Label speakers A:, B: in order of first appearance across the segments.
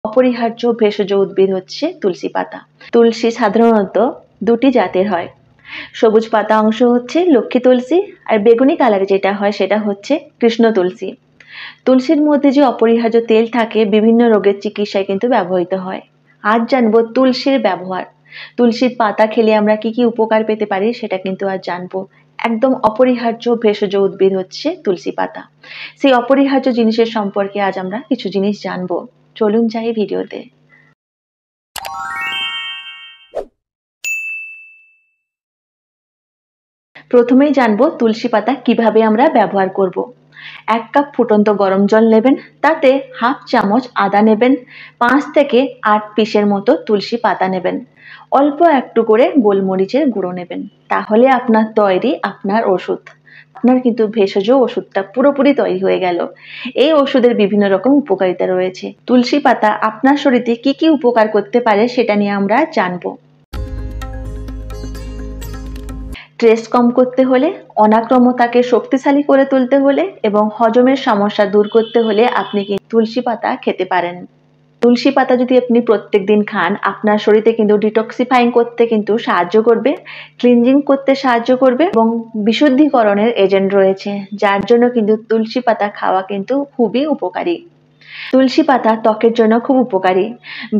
A: অপরিহার্য ভেষজ উদ্ভিদ হচ্ছে তুলসী পাতা। তুলসী সাধারণত দুটি জাতের হয়। সবুজ পাতা অংশ হচ্ছে লক্ষ্মী তুলসী, আর বেগুনি কালারে যেটা হয় সেটা হচ্ছে কৃষ্ণ তুলসী। তুলসীর মধ্যে যে অপরিহার্য তেল থাকে বিভিন্ন রোগের চিকিৎসায় কিন্তু ব্যবহৃত হয়। আজ জানবো তুলসীর ব্যবহার। তুলসীর পাতা খেলে আমরা কি কি উপকার পেতে পারি সেটা কিন্তু আজ জানবো। একদম অপরিহার্য ভেষজ উদ্ভিদ হচ্ছে তুলসী পাতা। সেই অপরিহার্য জিনিসের সম্পর্কে আজ আমরা কিছু জিনিস জানবো। চলুন যাই ভিডিওতে। প্রথমেই জানবো তুলসী পাতা কিভাবে আমরা ব্যবহার করব। 1 কাপ ফুটন্ত গরম জল নেবেন, তাতে হাফ চামচ আদা নেবেন, 5 থেকে 8 পিসের মতো তুলসী পাতা নেবেন, অল্প একটু করে গোলমরিচের গুঁড়ো নেবেন। তাহলে আপনার তৈরি আপনার ওষুধ। আপনার কিন্তু ভেষজ ওষুধটা পুরোপুরি তৈরি হয়ে গেল। এই ওষুধের বিভিন্ন রকম উপকারিতা রয়েছে। তুলসী পাতা আপনার শরীরে কি কি উপকার করতে পারে সেটা নিয়ে আমরা জানবো। স্ট্রেস কম করতে হলে, অনাক্রম্যতাকে শক্তিশালী করে তুলতে হলে এবং হজমের সমস্যা দূর করতে হলে আপনি কিন্তু তুলসী পাতা খেতে পারেন। তুলসী পাতা যদি আপনি প্রত্যেকদিন খান, আপনার শরীরে কিন্তু ডিটক্সিফাইং করতে কিন্তু সাহায্য করবে, ক্লিনজিং করতে সাহায্য করবে এবং বিশুদ্ধিকরণের এজেন্ট রয়েছে, যার জন্য কিন্তু তুলসী পাতা খাওয়া কিন্তু খুবই উপকারী। তুলসী পাতা ত্বকের জন্য খুব উপকারী,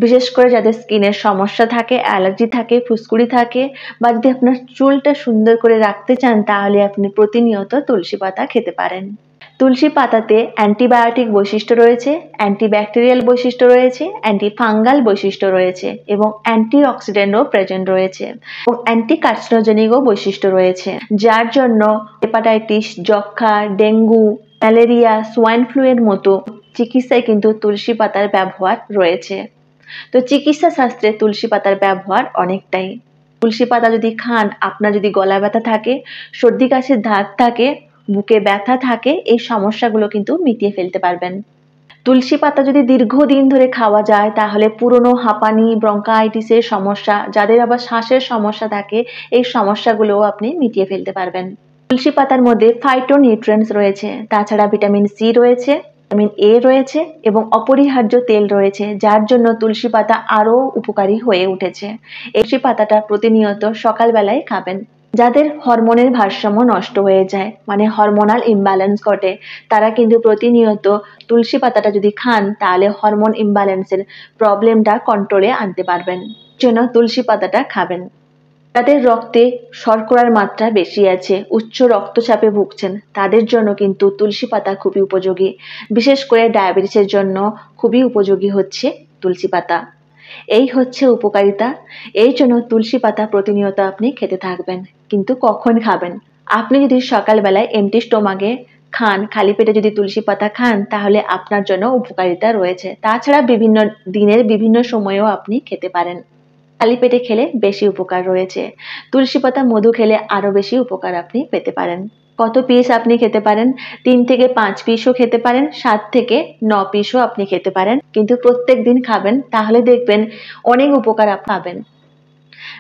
A: বিশেষ করে যাদের স্কিনের সমস্যা থাকে, অ্যালার্জি থাকে, ফুসকুড়ি থাকে, বা যদি আপনার চুলটা সুন্দর করে রাখতে চান তাহলে আপনি প্রতিনিয়ত তুলসী পাতা খেতে পারেন। তুলসী পাতাতে অ্যান্টিবায়োটিক বৈশিষ্ট্য রয়েছে, অ্যান্টিব্যাকটেরিয়াল বৈশিষ্ট্য রয়েছে, অ্যান্টিফাঙ্গাল বৈশিষ্ট্য রয়েছে এবং অ্যান্টিঅক্সিডেন্টও প্রেজেন্ট রয়েছে এবং অ্যান্টি কার্সিনোজেনিকও বৈশিষ্ট্য রয়েছে, যার জন্য হেপাটাইটিস, যক্ষা, ডেঙ্গু, ম্যালেরিয়া, সোয়াইন ফ্লু এর মতো চিকিৎসায় কিন্তু তুলসী পাতার ব্যবহার রয়েছে। তো চিকিৎসা শাস্ত্রে তুলসী পাতার ব্যবহার অনেকটাই। তুলসী পাতা যদি খান, আপনার যদি গলা ব্যথা থাকে, সর্দি কাশির ধাত থাকে, বুকে ব্যথা থাকে, এই সমস্যাগুলো কিন্তু মিটিয়ে ফেলতে পারবেন। তুলসী পাতা যদি দীর্ঘদিন ধরে খাওয়া যায় তাহলে পুরনো হাঁপানি, ব্রঙ্কাইটিসের সমস্যা, যাদের আবার শ্বাসের সমস্যা থাকে, এই সমস্যাগুলোও আপনি মিটিয়ে ফেলতে পারবেন। তুলসী পাতার মধ্যে ফাইটোনিউট্রিয়েন্টস রয়েছে, তাছাড়া ভিটামিন সি রয়েছে, ভিটামিন এ রয়েছে এবং অপরিহার্য তেল রয়েছে, যার জন্য তুলসী পাতা আরো উপকারী হয়ে উঠেছে। এই তুলসী পাতাটা প্রতিনিয়ত সকালবেলায় খাবেন। যাদের হরমোনের ভারসাম্য নষ্ট হয়ে যায়, মানে হরমোনাল ইমব্যালেন্স ঘটে, তারা কিন্তু প্রতিনিয়ত তুলসী পাতাটা যদি খান তাহলে হরমোন ইমব্যালেন্সের প্রবলেমটা কন্ট্রোলে আনতে পারবেন। জন্য তুলসী পাতাটা খাবেন। যাদের রক্তে শর্করার মাত্রা বেশি আছে, উচ্চ রক্তচাপে ভুগছেন, তাদের জন্য কিন্তু তুলসী পাতা খুবই উপযোগী। বিশেষ করে ডায়াবেটিসের জন্য খুবই উপযোগী হচ্ছে তুলসী পাতা। এই হচ্ছে উপকারিতা। এই জন্য তুলসী পাতা প্রতিনিয়ত আপনি খেতে থাকবেন। কিন্তু কখন খাবেন? আপনি যদি সকালবেলায় এমটি স্টোমাকে খান, খালি পেটে যদি তুলসী পাতা খান, তাহলে আপনার জন্য উপকারিতা রয়েছে। তাছাড়া বিভিন্ন দিনের বিভিন্ন সময়েও আপনি খেতে পারেন। খালি পেটে খেলে বেশি উপকার রয়েছে। তুলসী পাতা মধু খেলে আরো বেশি উপকার আপনি পেতে পারেন। কত পিস আপনি খেতে পারেন? 3 থেকে 5 পিসও খেতে পারেন, 7 থেকে 9 পিসও আপনি খেতে পারেন, কিন্তু প্রত্যেক দিন খাবেন, তাহলে দেখবেন অনেক উপকার পাবেন।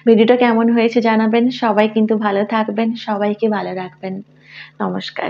A: ভিডিওটা কেমন হয়েছে জানাবেন। সবাই কিন্তু ভালো থাকবেন, সবাইকে ভালো রাখবেন। নমস্কার।